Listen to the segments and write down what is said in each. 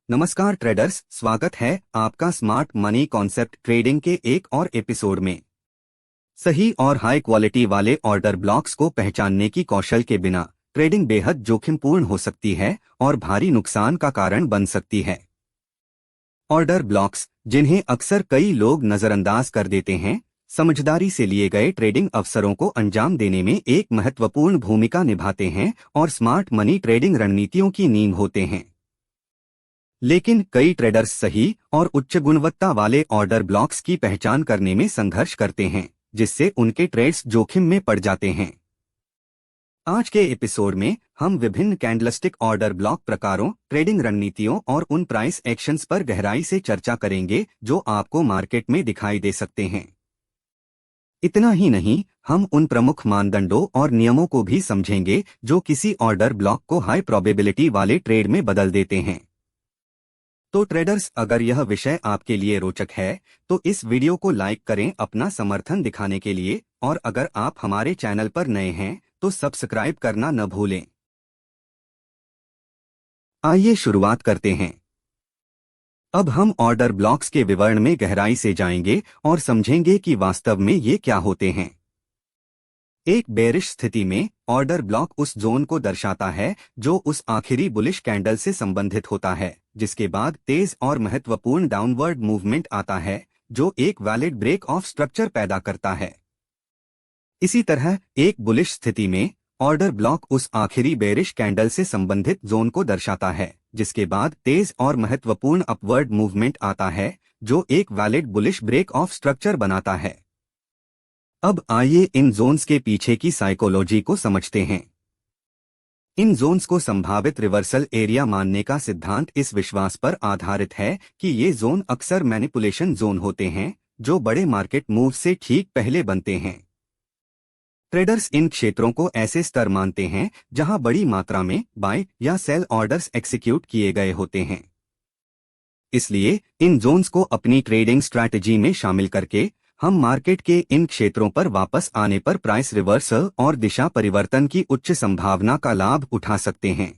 नमस्कार ट्रेडर्स, स्वागत है आपका स्मार्ट मनी कॉन्सेप्ट ट्रेडिंग के एक और एपिसोड में। सही और हाई क्वालिटी वाले ऑर्डर ब्लॉक्स को पहचानने की कौशल के बिना ट्रेडिंग बेहद जोखिमपूर्ण हो सकती है और भारी नुकसान का कारण बन सकती है। ऑर्डर ब्लॉक्स, जिन्हें अक्सर कई लोग नजरअंदाज कर देते हैं, समझदारी से लिए गए ट्रेडिंग अवसरों को अंजाम देने में एक महत्वपूर्ण भूमिका निभाते हैं और स्मार्ट मनी ट्रेडिंग रणनीतियों की नींव होते हैं। लेकिन कई ट्रेडर्स सही और उच्च गुणवत्ता वाले ऑर्डर ब्लॉक्स की पहचान करने में संघर्ष करते हैं, जिससे उनके ट्रेड्स जोखिम में पड़ जाते हैं। आज के एपिसोड में हम विभिन्न कैंडलस्टिक ऑर्डर ब्लॉक प्रकारों, ट्रेडिंग रणनीतियों और उन प्राइस एक्शंस पर गहराई से चर्चा करेंगे जो आपको मार्केट में दिखाई दे सकते हैं। इतना ही नहीं, हम उन प्रमुख मानदंडों और नियमों को भी समझेंगे जो किसी ऑर्डर ब्लॉक को हाई प्रोबेबिलिटी वाले ट्रेड में बदल देते हैं। तो ट्रेडर्स, अगर यह विषय आपके लिए रोचक है तो इस वीडियो को लाइक करें अपना समर्थन दिखाने के लिए, और अगर आप हमारे चैनल पर नए हैं तो सब्सक्राइब करना न भूलें। आइए शुरुआत करते हैं। अब हम ऑर्डर ब्लॉक्स के विवरण में गहराई से जाएंगे और समझेंगे कि वास्तव में ये क्या होते हैं। एक बेरिश स्थिति में ऑर्डर ब्लॉक उस जोन को दर्शाता है जो उस आखिरी बुलिश कैंडल से संबंधित होता है, जिसके बाद तेज और महत्वपूर्ण डाउनवर्ड मूवमेंट आता है जो एक वैलिड ब्रेक ऑफ स्ट्रक्चर पैदा करता है। इसी तरह एक बुलिश स्थिति में ऑर्डर ब्लॉक उस आखिरी बेरिश कैंडल से संबंधित जोन को दर्शाता है, जिसके बाद तेज और महत्वपूर्ण अपवर्ड मूवमेंट आता है जो एक valid bullish break of structure बनाता है। अब आइए इन जोन्स के पीछे की साइकोलॉजी को समझते हैं। इन जोन्स को संभावित रिवर्सल एरिया मानने का सिद्धांत इस विश्वास पर आधारित है कि ये जोन अक्सर मैनिपुलेशन जोन होते हैं जो बड़े मार्केट मूव से ठीक पहले बनते हैं। ट्रेडर्स इन क्षेत्रों को ऐसे स्तर मानते हैं जहां बड़ी मात्रा में बाय या सेल ऑर्डर्स एक्सिक्यूट किए गए होते हैं। इसलिए इन जोन्स को अपनी ट्रेडिंग स्ट्रैटेजी में शामिल करके हम मार्केट के इन क्षेत्रों पर वापस आने पर प्राइस रिवर्सल और दिशा परिवर्तन की उच्च संभावना का लाभ उठा सकते हैं।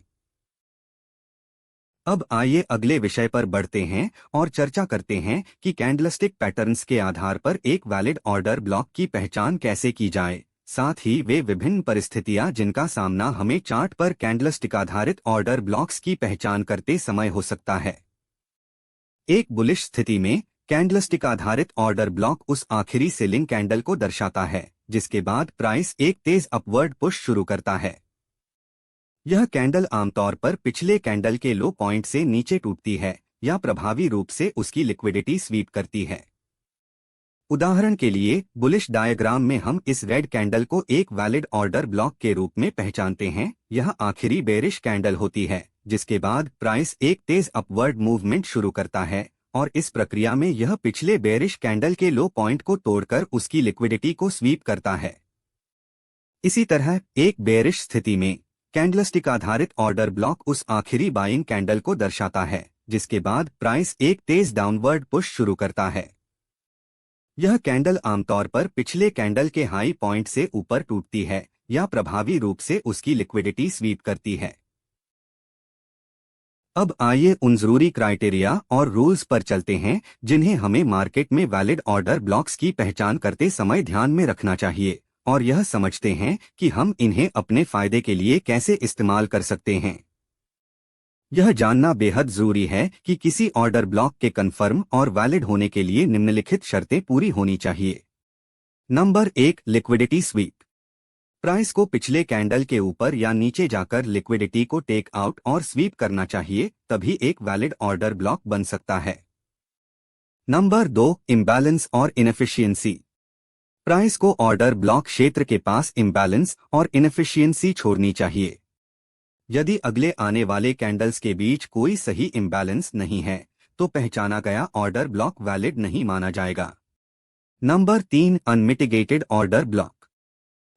अब आइए अगले विषय पर बढ़ते हैं और चर्चा करते हैं कि कैंडलस्टिक पैटर्न्स के आधार पर एक वैलिड ऑर्डर ब्लॉक की पहचान कैसे की जाए, साथ ही वे विभिन्न परिस्थितियां जिनका सामना हमें चार्ट पर कैंडलस्टिक आधारित ऑर्डर ब्लॉक्स की पहचान करते समय हो सकता है। एक बुलिश स्थिति में कैंडलस्टिक आधारित ऑर्डर ब्लॉक उस आखिरी सेलिंग कैंडल को दर्शाता है जिसके बाद प्राइस एक तेज अपवर्ड पुश शुरू करता है। यह कैंडल आमतौर पर पिछले कैंडल के लो पॉइंट से नीचे टूटती है या प्रभावी रूप से उसकी लिक्विडिटी स्वीप करती है। उदाहरण के लिए बुलिश डायग्राम में हम इस रेड कैंडल को एक वैलिड ऑर्डर ब्लॉक के रूप में पहचानते हैं। यह आखिरी बेरिश कैंडल होती है जिसके बाद प्राइस एक तेज अपवर्ड मूवमेंट शुरू करता है, और इस प्रक्रिया में यह पिछले बेरिश कैंडल के लो पॉइंट को तोड़कर उसकी लिक्विडिटी को स्वीप करता है। इसी तरह एक बेरिश स्थिति में कैंडलस्टिक आधारित ऑर्डर ब्लॉक उस आखिरी बाइंग कैंडल को दर्शाता है जिसके बाद प्राइस एक तेज डाउनवर्ड पुश शुरू करता है। यह कैंडल आमतौर पर पिछले कैंडल के हाई पॉइंट से ऊपर टूटती है या प्रभावी रूप से उसकी लिक्विडिटी स्वीप करती है। अब आइए उन जरूरी क्राइटेरिया और रूल्स पर चलते हैं जिन्हें हमें मार्केट में वैलिड ऑर्डर ब्लॉक्स की पहचान करते समय ध्यान में रखना चाहिए, और यह समझते हैं कि हम इन्हें अपने फायदे के लिए कैसे इस्तेमाल कर सकते हैं। यह जानना बेहद जरूरी है कि किसी ऑर्डर ब्लॉक के कन्फर्म और वैलिड होने के लिए निम्नलिखित शर्तें पूरी होनी चाहिए। Number 1, liquidity SVEEP. प्राइस को पिछले कैंडल के ऊपर या नीचे जाकर लिक्विडिटी को टेक आउट और स्वीप करना चाहिए, तभी एक वैलिड ऑर्डर ब्लॉक बन सकता है। नंबर 2, इम्बैलेंस और इनएफिशिएंसी। प्राइस को ऑर्डर ब्लॉक क्षेत्र के पास इम्बैलेंस और इनएफिशिएंसी छोड़नी चाहिए। यदि अगले आने वाले कैंडल्स के बीच कोई सही इम्बैलेंस नहीं है तो पहचाना गया ऑर्डर ब्लॉक वैलिड नहीं माना जाएगा। Number 3, unmitigated order block.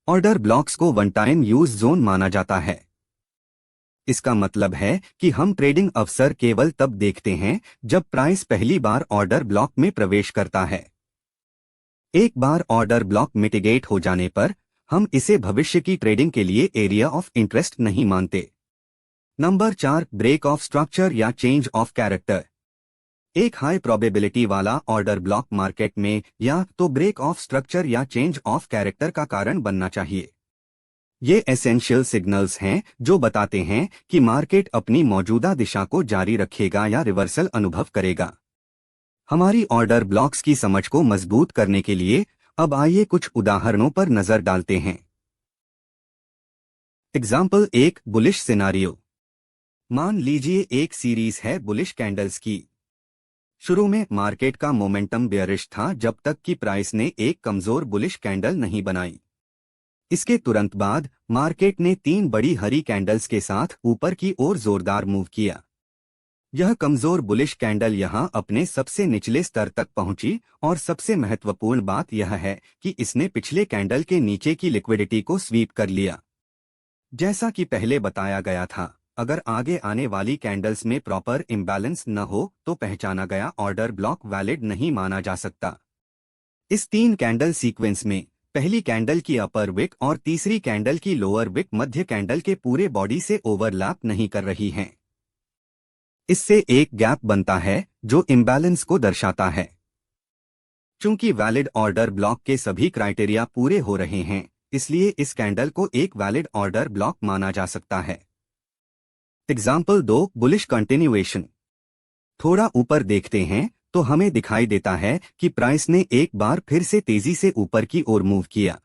Order blocks को वन टाइम यूज जोन माना जाता है। इसका मतलब है कि हम ट्रेडिंग अवसर केवल तब देखते हैं जब प्राइस पहली बार ऑर्डर ब्लॉक में प्रवेश करता है। एक बार ऑर्डर ब्लॉक मिटिगेट हो जाने पर हम इसे भविष्य की ट्रेडिंग के लिए एरिया ऑफ इंटरेस्ट नहीं मानते। नंबर 4, ब्रेक ऑफ स्ट्रक्चर या चेंज ऑफ कैरेक्टर। एक हाई प्रोबेबिलिटी वाला ऑर्डर ब्लॉक मार्केट में या तो ब्रेक ऑफ स्ट्रक्चर या चेंज ऑफ कैरेक्टर का कारण बनना चाहिए। ये एसेंशियल सिग्नल्स हैं जो बताते हैं कि मार्केट अपनी मौजूदा दिशा को जारी रखेगा या रिवर्सल अनुभव करेगा। हमारी ऑर्डर ब्लॉक्स की समझ को मजबूत करने के लिए अब आइए कुछ उदाहरणों पर नजर डालते हैं। Example 1, bullish scenario. मान लीजिए एक सीरीज है बुलिश कैंडल्स की। शुरू में मार्केट का मोमेंटम बेयरिश था जब तक कि प्राइस ने एक कमजोर बुलिश कैंडल नहीं बनाई। इसके तुरंत बाद मार्केट ने 3 बड़ी हरी कैंडल्स के साथ ऊपर की ओर जोरदार मूव किया। यह कमजोर बुलिश कैंडल यहां अपने सबसे निचले स्तर तक पहुंची और सबसे महत्वपूर्ण बात यह है कि इसने पिछले कैंडल के नीचे की लिक्विडिटी को स्वीप कर लिया। जैसा कि पहले बताया गया था, अगर आगे आने वाली कैंडल्स में प्रॉपर इम्बैलेंस न हो तो पहचाना गया ऑर्डर ब्लॉक वैलिड नहीं माना जा सकता। इस 3 कैंडल सीक्वेंस में पहली कैंडल की अपर विक और तीसरी कैंडल की लोअर विक मध्य कैंडल के पूरे बॉडी से ओवरलैप नहीं कर रही हैं। इससे एक गैप बनता है जो इम्बैलेंस को दर्शाता है। चूंकि वैलिड ऑर्डर ब्लॉक के सभी क्राइटेरिया पूरे हो रहे हैं, इसलिए इस कैंडल को एक वैलिड ऑर्डर ब्लॉक माना जा सकता है। Example 2, bullish continuation. थोड़ा ऊपर देखते हैं तो हमें दिखाई देता है कि प्राइस ने एक बार फिर से तेजी से ऊपर की ओर मूव किया।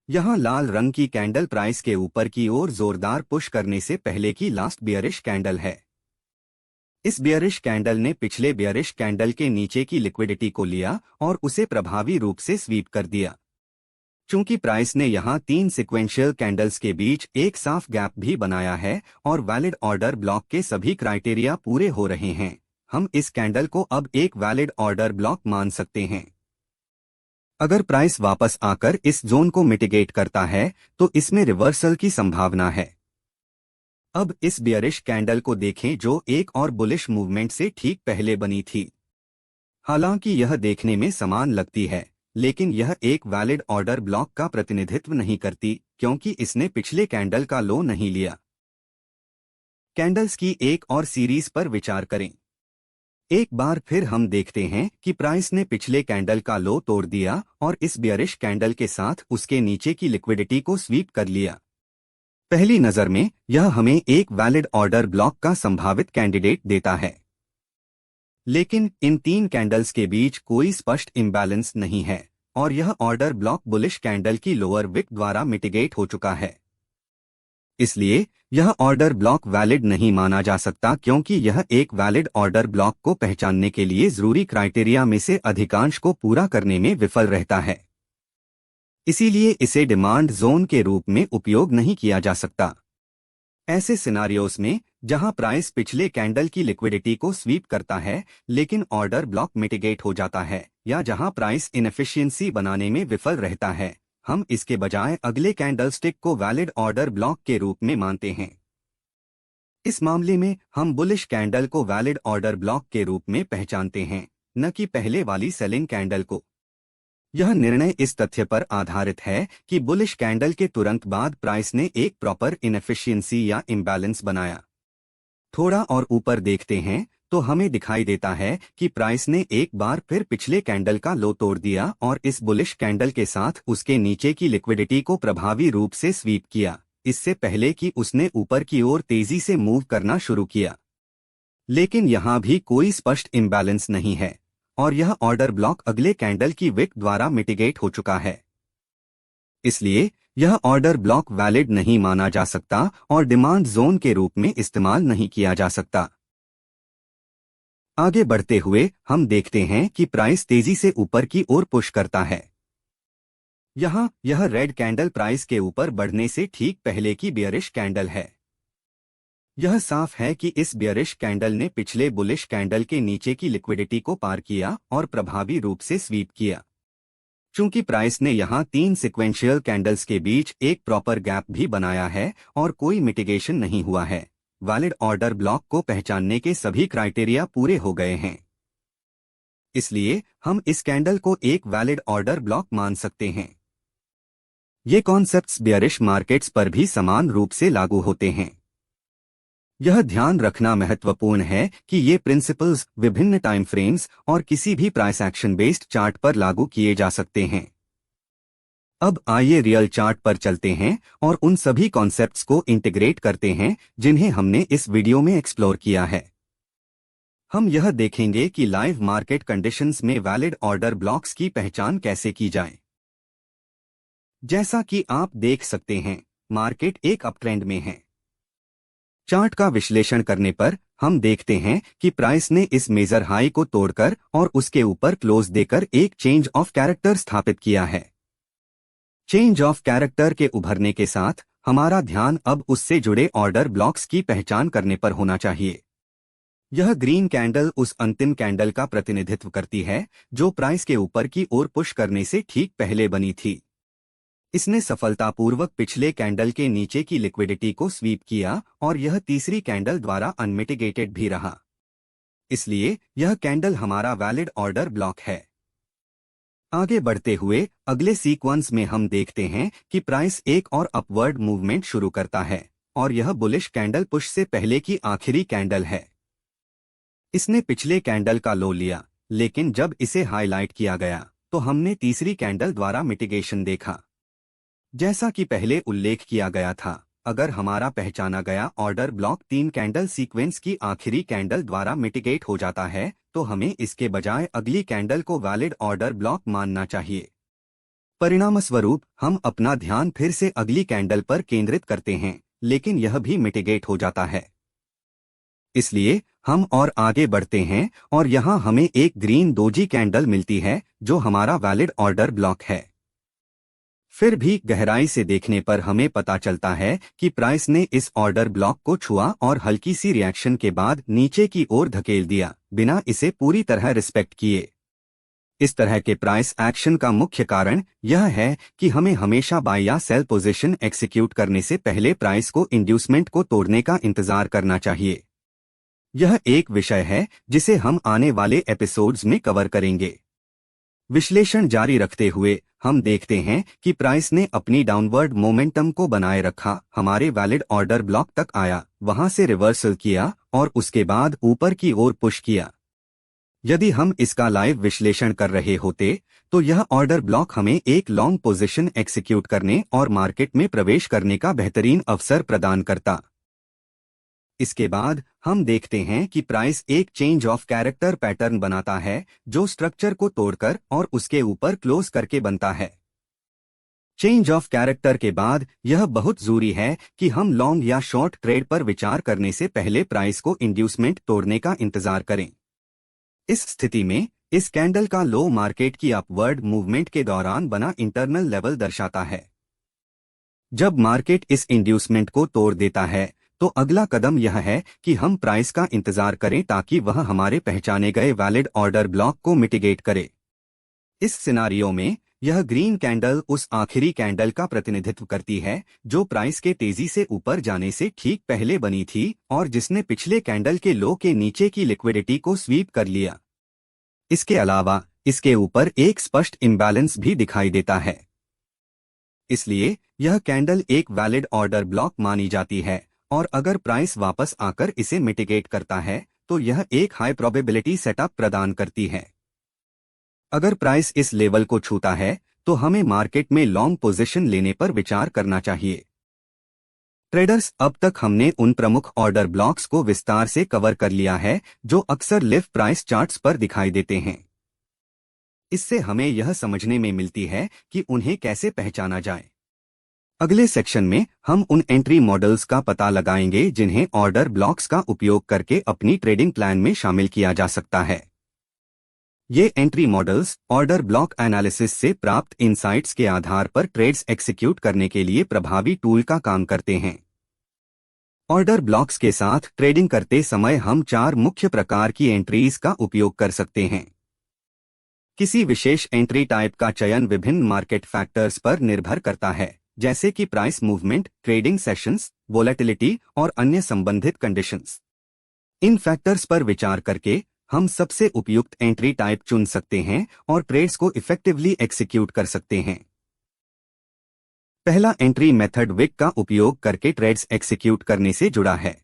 यहां लाल रंग की कैंडल प्राइस के ऊपर की ओर जोरदार पुश करने से पहले की लास्ट बियरिश कैंडल है। इस बियरिश कैंडल ने पिछले बियरिश कैंडल के नीचे की लिक्विडिटी को लिया और उसे प्रभावी रूप से स्वीप कर दिया। चूंकि प्राइस ने यहां 3 सिक्वेंशियल कैंडल्स के बीच एक साफ गैप भी बनाया है और वैलिड ऑर्डर ब्लॉक के सभी क्राइटेरिया पूरे हो रहे हैं, हम इस कैंडल को अब एक वैलिड ऑर्डर ब्लॉक मान सकते हैं। अगर प्राइस वापस आकर इस जोन को मिटिगेट करता है तो इसमें रिवर्सल की संभावना है। अब इस बियरिश कैंडल को देखें जो एक और बुलिश मूवमेंट से ठीक पहले बनी थी। हालांकि यह देखने में समान लगती है, लेकिन यह एक वैलिड ऑर्डर ब्लॉक का प्रतिनिधित्व नहीं करती क्योंकि इसने पिछले कैंडल का लो नहीं लिया। कैंडल्स की एक और सीरीज पर विचार करें। एक बार फिर हम देखते हैं कि प्राइस ने पिछले कैंडल का लो तोड़ दिया और इस बियरिश कैंडल के साथ उसके नीचे की लिक्विडिटी को स्वीप कर लिया। पहली नजर में यह हमें एक वैलिड ऑर्डर ब्लॉक का संभावित कैंडिडेट देता है, लेकिन इन 3 कैंडल्स के बीच कोई स्पष्ट इम्बैलेंस नहीं है और यह ऑर्डर ब्लॉक बुलिश कैंडल की लोअर विक द्वारा मिटिगेट हो चुका है। इसलिए यह ऑर्डर ब्लॉक वैलिड नहीं माना जा सकता क्योंकि यह एक वैलिड ऑर्डर ब्लॉक को पहचानने के लिए जरूरी क्राइटेरिया में से अधिकांश को पूरा करने में विफल रहता है। इसीलिए इसे डिमांड जोन के रूप में उपयोग नहीं किया जा सकता। ऐसे सिनारियोस में जहां प्राइस पिछले कैंडल की लिक्विडिटी को स्वीप करता है लेकिन ऑर्डर ब्लॉक मिटिगेट हो जाता है, या जहां प्राइस इनएफिशिएंसी बनाने में विफल रहता है, हम इसके बजाय अगले कैंडलस्टिक को वैलिड ऑर्डर ब्लॉक के रूप में मानते हैं। इस मामले में हम बुलिश कैंडल को वैलिड ऑर्डर ब्लॉक के रूप में पहचानते हैं, न कि पहले वाली सेलिंग कैंडल को। यह निर्णय इस तथ्य पर आधारित है कि बुलिश कैंडल के तुरंत बाद प्राइस ने एक प्रॉपर इनएफिशिएंसी या इम्बैलेंस बनाया। थोड़ा और ऊपर देखते हैं तो हमें दिखाई देता है कि प्राइस ने एक बार फिर पिछले कैंडल का लो तोड़ दिया और इस बुलिश कैंडल के साथ उसके नीचे की लिक्विडिटी को प्रभावी रूप से स्वीप किया, इससे पहले कि उसने ऊपर की ओर तेजी से मूव करना शुरू किया। लेकिन यहां भी कोई स्पष्ट इम्बैलेंस नहीं है और यह ऑर्डर ब्लॉक अगले कैंडल की विक द्वारा मिटिगेट हो चुका है। इसलिए यह ऑर्डर ब्लॉक वैलिड नहीं माना जा सकता और डिमांड जोन के रूप में इस्तेमाल नहीं किया जा सकता। आगे बढ़ते हुए हम देखते हैं कि प्राइस तेजी से ऊपर की ओर पुश करता है। यहां यह रेड कैंडल प्राइस के ऊपर बढ़ने से ठीक पहले की बियरिश कैंडल है। यह साफ है कि इस बियरिश कैंडल ने पिछले बुलिश कैंडल के नीचे की लिक्विडिटी को पार किया और प्रभावी रूप से स्वीप किया। चूंकि प्राइस ने यहां 3 सिक्वेंशियल कैंडल्स के बीच एक प्रॉपर गैप भी बनाया है और कोई मिटिगेशन नहीं हुआ है, वैलिड ऑर्डर ब्लॉक को पहचानने के सभी क्राइटेरिया पूरे हो गए हैं। इसलिए हम इस कैंडल को एक वैलिड ऑर्डर ब्लॉक मान सकते हैं। ये कॉन्सेप्ट्स बियरिश मार्केट्स पर भी समान रूप से लागू होते हैं। यह ध्यान रखना महत्वपूर्ण है कि ये प्रिंसिपल्स विभिन्न टाइम फ्रेम्स और किसी भी प्राइस एक्शन बेस्ड चार्ट पर लागू किए जा सकते हैं। अब आइए रियल चार्ट पर चलते हैं और उन सभी कॉन्सेप्ट्स को इंटीग्रेट करते हैं जिन्हें हमने इस वीडियो में एक्सप्लोर किया है। हम यह देखेंगे कि लाइव मार्केट कंडीशंस में वैलिड ऑर्डर ब्लॉक्स की पहचान कैसे की जाए। जैसा कि आप देख सकते हैं, मार्केट एक अपट्रेंड में है। चार्ट का विश्लेषण करने पर हम देखते हैं कि प्राइस ने इस मेजर हाई को तोड़कर और उसके ऊपर क्लोज देकर एक चेंज ऑफ कैरेक्टर स्थापित किया है। चेंज ऑफ कैरेक्टर के उभरने के साथ हमारा ध्यान अब उससे जुड़े ऑर्डर ब्लॉक्स की पहचान करने पर होना चाहिए। यह ग्रीन कैंडल उस अंतिम कैंडल का प्रतिनिधित्व करती है जो प्राइस के ऊपर की ओर पुश करने से ठीक पहले बनी थी। इसने सफलतापूर्वक पिछले कैंडल के नीचे की लिक्विडिटी को स्वीप किया और यह तीसरी कैंडल द्वारा अनमिटिगेटेड भी रहा। इसलिए यह कैंडल हमारा वैलिड ऑर्डर ब्लॉक है। आगे बढ़ते हुए अगले सीक्वेंस में हम देखते हैं कि प्राइस एक और अपवर्ड मूवमेंट शुरू करता है और यह बुलिश कैंडल पुश से पहले की आखिरी कैंडल है। इसने पिछले कैंडल का लो लिया, लेकिन जब इसे हाईलाइट किया गया तो हमने तीसरी कैंडल द्वारा मिटिगेशन देखा। जैसा कि पहले उल्लेख किया गया था, अगर हमारा पहचाना गया ऑर्डर ब्लॉक 3 कैंडल सीक्वेंस की आखिरी कैंडल द्वारा मिटिगेट हो जाता है तो हमें इसके बजाय अगली कैंडल को वैलिड ऑर्डर ब्लॉक मानना चाहिए। परिणामस्वरूप हम अपना ध्यान फिर से अगली कैंडल पर केंद्रित करते हैं, लेकिन यह भी मिटिगेट हो जाता है। इसलिए हम और आगे बढ़ते हैं और यहाँ हमें एक ग्रीन दोजी कैंडल मिलती है जो हमारा वैलिड ऑर्डर ब्लॉक है। फिर भी गहराई से देखने पर हमें पता चलता है कि प्राइस ने इस ऑर्डर ब्लॉक को छुआ और हल्की सी रिएक्शन के बाद नीचे की ओर धकेल दिया, बिना इसे पूरी तरह रिस्पेक्ट किए। इस तरह के प्राइस एक्शन का मुख्य कारण यह है कि हमें हमेशा बाय या सेल पोजीशन एग्जीक्यूट करने से पहले प्राइस को इंड्यूसमेंट को तोड़ने का इंतजार करना चाहिए। यह एक विषय है जिसे हम आने वाले एपिसोड्स में कवर करेंगे। विश्लेषण जारी रखते हुए हम देखते हैं कि प्राइस ने अपनी डाउनवर्ड मोमेंटम को बनाए रखा, हमारे वैलिड ऑर्डर ब्लॉक तक आया, वहां से रिवर्सल किया और उसके बाद ऊपर की ओर पुश किया। यदि हम इसका लाइव विश्लेषण कर रहे होते तो यह ऑर्डर ब्लॉक हमें एक लॉन्ग पोजीशन एक्सिक्यूट करने और मार्केट में प्रवेश करने का बेहतरीन अवसर प्रदान करता। इसके बाद हम देखते हैं कि प्राइस एक चेंज ऑफ कैरेक्टर पैटर्न बनाता है जो स्ट्रक्चर को तोड़कर और उसके ऊपर क्लोज करके बनता है। चेंज ऑफ कैरेक्टर के बाद यह बहुत जरूरी है कि हम लॉन्ग या शॉर्ट ट्रेड पर विचार करने से पहले प्राइस को इंड्यूसमेंट तोड़ने का इंतजार करें। इस स्थिति में इस कैंडल का लो मार्केट की अपवर्ड मूवमेंट के दौरान बना इंटरनल लेवल दर्शाता है। जब मार्केट इस इंड्यूसमेंट को तोड़ देता है तो अगला कदम यह है कि हम प्राइस का इंतजार करें ताकि वह हमारे पहचाने गए वैलिड ऑर्डर ब्लॉक को मिटिगेट करे। इस सिनारियो में यह ग्रीन कैंडल उस आखिरी कैंडल का प्रतिनिधित्व करती है जो प्राइस के तेजी से ऊपर जाने से ठीक पहले बनी थी और जिसने पिछले कैंडल के लो के नीचे की लिक्विडिटी को स्वीप कर लिया। इसके अलावा इसके ऊपर एक स्पष्ट इम्बैलेंस भी दिखाई देता है। इसलिए यह कैंडल एक वैलिड ऑर्डर ब्लॉक मानी जाती है और अगर प्राइस वापस आकर इसे मिटिगेट करता है तो यह एक हाई प्रोबेबिलिटी सेटअप प्रदान करती है। अगर प्राइस इस लेवल को छूता है तो हमें मार्केट में लॉन्ग पोजीशन लेने पर विचार करना चाहिए। ट्रेडर्स, अब तक हमने उन प्रमुख ऑर्डर ब्लॉक्स को विस्तार से कवर कर लिया है जो अक्सर लिव प्राइस चार्ट्स पर दिखाई देते हैं। इससे हमें यह समझने में मिलती है कि उन्हें कैसे पहचाना जाए। अगले सेक्शन में हम उन एंट्री मॉडल्स का पता लगाएंगे जिन्हें ऑर्डर ब्लॉक्स का उपयोग करके अपनी ट्रेडिंग प्लान में शामिल किया जा सकता है। ये entry models order block analysis से प्राप्त इनसाइट्स के आधार पर ट्रेड्स एक्सिक्यूट करने के लिए प्रभावी टूल का काम करते हैं। ऑर्डर ब्लॉक्स के साथ ट्रेडिंग करते समय हम 4 मुख्य प्रकार की एंट्रीज का उपयोग कर सकते हैं। किसी विशेष एंट्री टाइप का चयन विभिन्न मार्केट फैक्टर्स पर निर्भर करता है, जैसे कि price movement, trading sessions, volatility और अन्य संबंधित कंडीशंस। इन फैक्टर्स पर विचार करके हम सबसे उपयुक्त एंट्री टाइप चुन सकते हैं और ट्रेड्स को इफेक्टिवली एक्सिक्यूट कर सकते हैं। पहला एंट्री मेथड विक का उपयोग करके ट्रेड्स एक्सिक्यूट करने से जुड़ा है।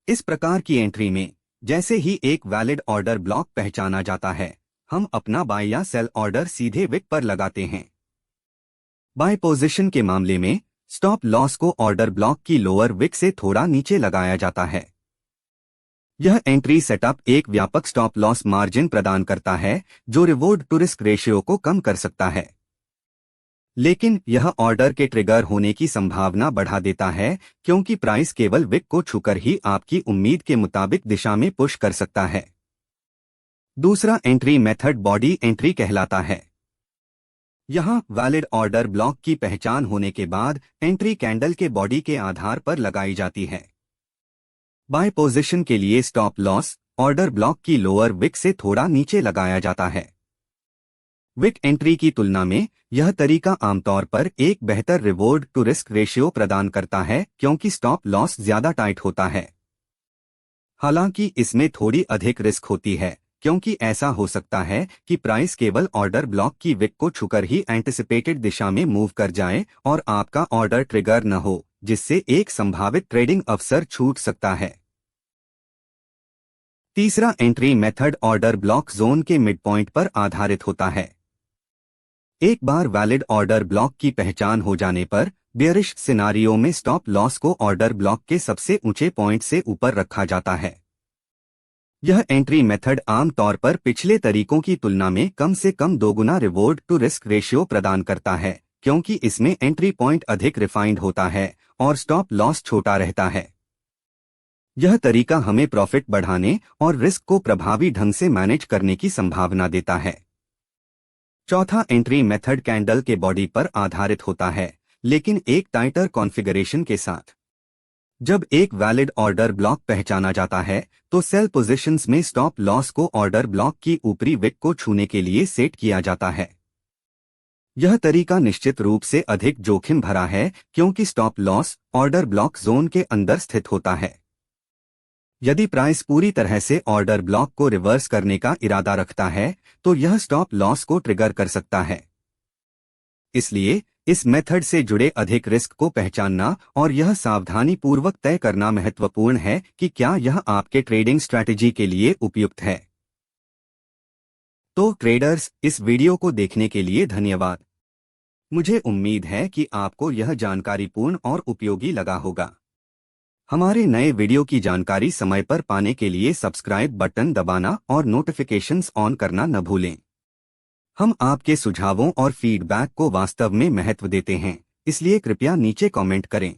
इस प्रकार की एंट्री में जैसे ही एक वैलिड ऑर्डर ब्लॉक पहचाना जाता है, हम अपना बाय या सेल ऑर्डर सीधे विक पर लगाते हैं। बाय पोजीशन के मामले में स्टॉप लॉस को ऑर्डर ब्लॉक की लोअर विक से थोड़ा नीचे लगाया जाता है। यह एंट्री सेटअप एक व्यापक स्टॉप लॉस मार्जिन प्रदान करता है जो रिवॉर्ड टू रिस्क रेशियो को कम कर सकता है, लेकिन यह ऑर्डर के ट्रिगर होने की संभावना बढ़ा देता है क्योंकि प्राइस केवल विक को छूकर ही आपकी उम्मीद के मुताबिक दिशा में पुश कर सकता है। दूसरा एंट्री मेथड बॉडी एंट्री कहलाता है। यहां वैलिड ऑर्डर ब्लॉक की पहचान होने के बाद एंट्री कैंडल के बॉडी के आधार पर लगाई जाती है। बाय पोजीशन के लिए स्टॉप लॉस ऑर्डर ब्लॉक की लोअर विक से थोड़ा नीचे लगाया जाता है। विक एंट्री की तुलना में यह तरीका आमतौर पर एक बेहतर रिवॉर्ड टू रिस्क रेशियो प्रदान करता है क्योंकि स्टॉप लॉस ज्यादा टाइट होता है। हालांकि इसमें थोड़ी अधिक रिस्क होती है क्योंकि ऐसा हो सकता है कि प्राइस केवल ऑर्डर ब्लॉक की विक को छूकर ही एंटिसिपेटेड दिशा में मूव कर जाए और आपका ऑर्डर ट्रिगर न हो, जिससे एक संभावित ट्रेडिंग अवसर छूट सकता है। तीसरा entry method order block zone के मिड पॉइंट पर आधारित होता है। एक बार वैलिड ऑर्डर ब्लॉक की पहचान हो जाने पर बेयरिश सिनारियो में स्टॉप लॉस को ऑर्डर ब्लॉक के सबसे ऊंचे पॉइंट से ऊपर रखा जाता है। यह एंट्री मेथड आमतौर पर पिछले तरीकों की तुलना में कम से कम दोगुना रिवॉर्ड टू रिस्क रेशियो प्रदान करता है क्योंकि इसमें एंट्री पॉइंट अधिक रिफाइंड होता है और स्टॉप लॉस छोटा रहता है। यह तरीका हमें प्रॉफिट बढ़ाने और रिस्क को प्रभावी ढंग से मैनेज करने की संभावना देता है। चौथा एंट्री मेथड कैंडल के बॉडी पर आधारित होता है, लेकिन एक टाइटर कॉन्फ़िगरेशन के साथ। जब एक वैलिड ऑर्डर ब्लॉक पहचाना जाता है तो सेल पोजीशंस में स्टॉप लॉस को ऑर्डर ब्लॉक की ऊपरी विक को छूने के लिए सेट किया जाता है। यह तरीका निश्चित रूप से अधिक जोखिम भरा है क्योंकि stop loss order block zone के अंदर स्थित होता है। यदि प्राइस पूरी तरह से ऑर्डर ब्लॉक को रिवर्स करने का इरादा रखता है तो यह स्टॉप लॉस को ट्रिगर कर सकता है। इसलिए इस मेथड से जुड़े अधिक रिस्क को पहचानना और यह सावधानी पूर्वक तय करना महत्वपूर्ण है कि क्या यह आपके ट्रेडिंग स्ट्रैटेजी के लिए उपयुक्त है। तो ट्रेडर्स, इस वीडियो को देखने के लिए धन्यवाद। मुझे उम्मीद है कि आपको यह जानकारीपूर्ण और उपयोगी लगा होगा। हमारे नए वीडियो की जानकारी समय पर पाने के लिए सब्सक्राइब बटन दबाना और नोटिफिकेशंस ऑन करना न भूलें। हम आपके सुझावों और फीडबैक को वास्तव में महत्व देते हैं, इसलिए कृपया नीचे कमेंट करें।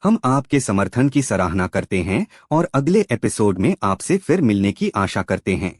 हम आपके समर्थन की सराहना करते हैं और अगले एपिसोड में आपसे फिर मिलने की आशा करते हैं।